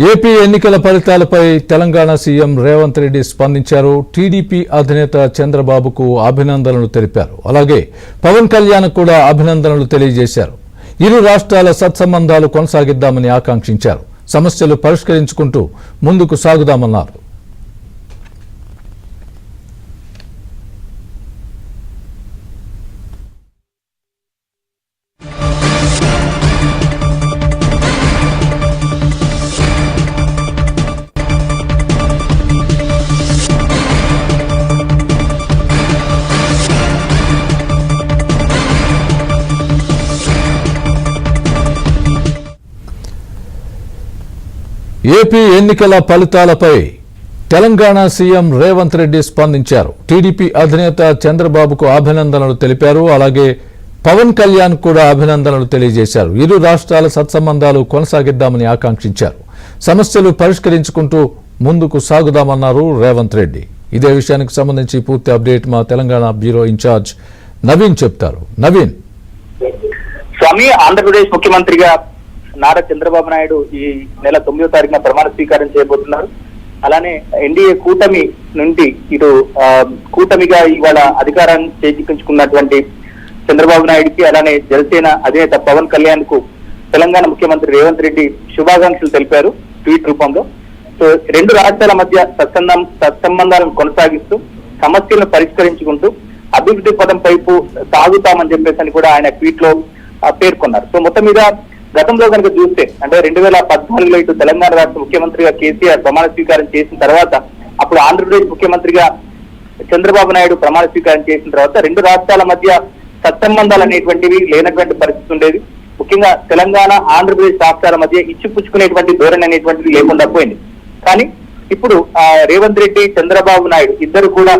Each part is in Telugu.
ఏపీ ఎన్నికల ఫలితాలపై తెలంగాణ సీఎం రేవంత్ రెడ్డి స్పందించారు. టీడీపీ అధినేత చంద్రబాబుకు అభినందనలు తెలిపారు. అలాగే పవన్ కళ్యాణ్ కూడా అభినందనలు తెలియజేశారు. ఇరు రాష్ట్రాల సత్సంబంధాలు కొనసాగిద్దామని ఆకాంక్షించారు. సమస్యలు పరిష్కరించుకుంటూ ముందుకు సాగుదామన్నారు. ఏపీ ఎన్నికల ఫలితాలపై తెలంగాణ సీఎం రేవంత్ రెడ్డి స్పందించారు. టీడీపీ అధినేత చంద్రబాబుకు అభినందనలు తెలిపారు. అలాగే పవన్ కళ్యాణ్ కూడా అభినందనలు తెలియజేశారు. ఇరు రాష్ట్రాల సత్సంబంధాలు కొనసాగిద్దామని ఆకాంక్షించారు. సమస్యలు పరిష్కరించుకుంటూ ముందుకు సాగుదామన్నారు రేవంత్ రెడ్డి. ఇదే విషయానికి సంబంధించి పూర్తి అప్డేట్ మా తెలంగాణ బ్యూరో ఇన్ఛార్జ్ నవీన్ చెప్తారు. నవీన్, స్వామి, ఆంధ్రప్రదేశ్ ముఖ్యమంత్రిగా నారా చంద్రబాబు నాయుడు ఈ నెల 9వ తారీఖున ప్రమాణ స్వీకారం చేయబోతున్నారు. అలానే ఎన్డీఏ కూటమి నుండి ఇటు కూటమిగా ఇవాళ అధికారాన్ని చేజిక్కించుకున్నటువంటి చంద్రబాబు నాయుడికి, అలానే జనసేన అధినేత పవన్ కళ్యాణ్ కు తెలంగాణ ముఖ్యమంత్రి రేవంత్ రెడ్డి శుభాకాంక్షలు తెలిపారు ట్వీట్ రూపంలో. సో రెండు రాష్ట్రాల మధ్య సత్సంబంధాలను కొనసాగిస్తూ సమస్యలను పరిష్కరించుకుంటూ అభివృద్ధి పదం వైపు సాగుతామని చెప్పేసి కూడా ఆయన ట్వీట్ లో పేర్కొన్నారు. సో మొత్తం మీద గతంలో కనుక చూస్తే అంటే 2014లో ఇటు తెలంగాణ రాష్ట్ర ముఖ్యమంత్రిగా కేసీఆర్ ప్రమాణ స్వీకారం చేసిన తర్వాత, అప్పుడు ఆంధ్రప్రదేశ్ ముఖ్యమంత్రిగా చంద్రబాబు నాయుడు ప్రమాణ స్వీకారం చేసిన తర్వాత రెండు రాష్ట్రాల మధ్య సత్సంబంధాలు అనేటువంటివి లేనటువంటి పరిస్థితి ఉండేది. ముఖ్యంగా తెలంగాణ ఆంధ్రప్రదేశ్ రాష్ట్రాల మధ్య ఇచ్చిపుచ్చుకునేటువంటి ధోరణి అనేటువంటిది లేకుండా పోయింది. కానీ ఇప్పుడు రేవంత్ రెడ్డి, చంద్రబాబు నాయుడు ఇద్దరు కూడా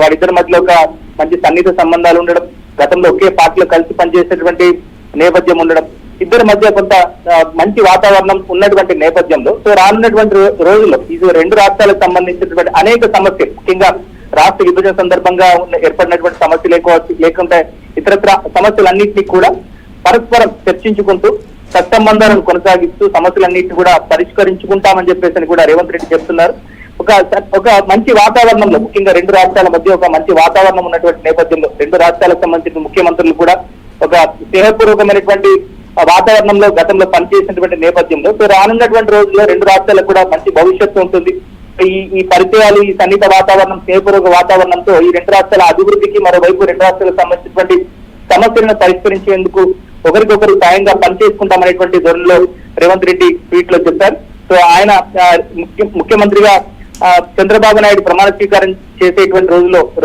వారిద్దరి మధ్యలో ఒక మంచి సన్నిహిత సంబంధాలు ఉండడం, గతంలో ఒకే పార్టీలో కలిసి పనిచేసేటువంటి నేపథ్యం ఉండడం, ఇద్దరి మధ్య కొంత మంచి వాతావరణం ఉన్నటువంటి నేపథ్యంలో సో రానున్నటువంటి రోజుల్లో ఈ రెండు రాష్ట్రాలకు సంబంధించినటువంటి అనేక సమస్యలు, ముఖ్యంగా రాష్ట్ర విభజన సందర్భంగా ఏర్పడినటువంటి సమస్యలు లేకుంటే ఇతరత్ర సమస్యలన్నింటినీ కూడా పరస్పరం చర్చించుకుంటూ సత్సంబంధాలను కొనసాగిస్తూ సమస్యలన్నింటినీ కూడా పరిష్కరించుకుంటామని చెప్పేసి కూడా రేవంత్ రెడ్డి చెప్తున్నారు. ఒక మంచి వాతావరణంలో, ముఖ్యంగా రెండు రాష్ట్రాల మధ్య ఒక మంచి వాతావరణం ఉన్నటువంటి నేపథ్యంలో రెండు రాష్ట్రాలకు సంబంధించిన ముఖ్యమంత్రులు కూడా ఒక స్నేహపూర్వకమైనటువంటి వాతావరణంలో గతంలో పనిచేసినటువంటి నేపథ్యంలో సో రానున్నటువంటి రోజుల్లో రెండు రాష్ట్రాలకు కూడా మంచి భవిష్యత్తు ఉంటుంది. ఈ పరిచయాలు, ఈ సన్నిహిత వాతావరణం, స్నేహపూర్వక వాతావరణంతో ఈ రెండు రాష్ట్రాల అభివృద్ధికి, మరోవైపు రెండు రాష్ట్రాలకు సంబంధించినటువంటి సమస్యలను పరిష్కరించేందుకు ఒకరికొకరు సాయంగా పనిచేసుకుంటామనేటువంటి ధోరణిలో రేవంత్ రెడ్డి ట్వీట్ లో చెప్పారు. సో ఆయన ముఖ్యమంత్రిగా చంద్రబాబు నాయుడు ప్రమాణ స్వీకారం చేసేటువంటి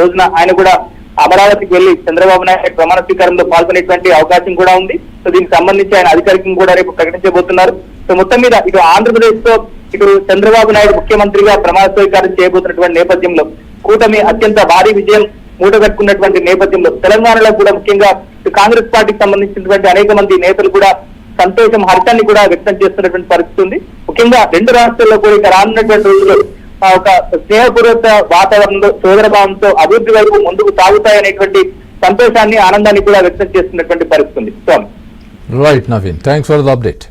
రోజున ఆయన కూడా అమరావతికి వెళ్లి చంద్రబాబు నాయుడు ప్రమాణ స్వీకారంలో పాల్గొనేటువంటి అవకాశం కూడా ఉంది. సో దీనికి సంబంధించి ఆయన అధికారికంగా కూడా రేపు ప్రకటించబోతున్నారు. సో మొత్తం మీద ఇటు ఆంధ్రప్రదేశ్ తో ఇటు చంద్రబాబు నాయుడు ముఖ్యమంత్రిగా ప్రమాణ స్వీకారం చేయబోతున్నటువంటి నేపథ్యంలో కూటమి అత్యంత భారీ విజయం మూటగట్టుకున్నటువంటి నేపథ్యంలో తెలంగాణలో కూడా ముఖ్యంగా కాంగ్రెస్ పార్టీకి సంబంధించినటువంటి అనేక మంది నేతలు కూడా సంతోషం, హర్షాన్ని కూడా వ్యక్తం చేస్తున్నటువంటి పరిస్థితి ఉంది. ముఖ్యంగా రెండు రాష్ట్రాల్లో కూడా ఇక రానున్నటువంటి రోజుల్లో ఒక స్నేహపూర్వక వాతావరణంలో, సోదరభావంతో అభివృద్ధి వైపు ముందుకు సాగుతాయనేటువంటి సంతోషాన్ని, ఆనందాన్ని కూడా వ్యక్తం చేస్తున్నటువంటి పరిస్థితి ఉంది. Right Naveen, thanks for the update.